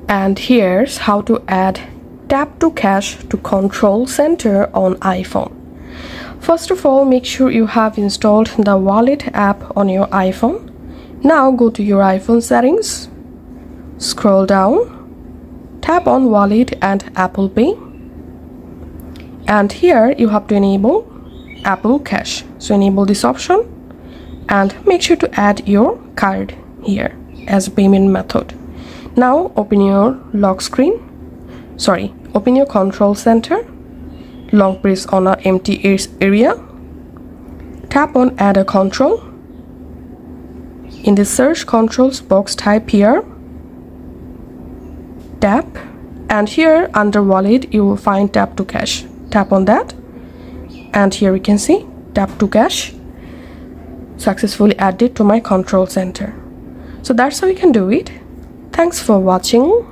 And here's how to add tap to cash to control center on iPhone. First of all, make sure you have installed the wallet app on your iPhone. Now go to your iPhone settings, scroll down, tap on wallet and Apple Pay, and here you have to enable Apple Cash. So enable this option and make sure to add your card here as a payment method. Now open your lock screen, open your control center, long press on an empty area, tap on add a control. In the search controls box, type here tap, and here under wallet you will find tap to cash. Tap on that, and here we can see tap to cash successfully added to my control center. So that's how you can do it. Thanks for watching.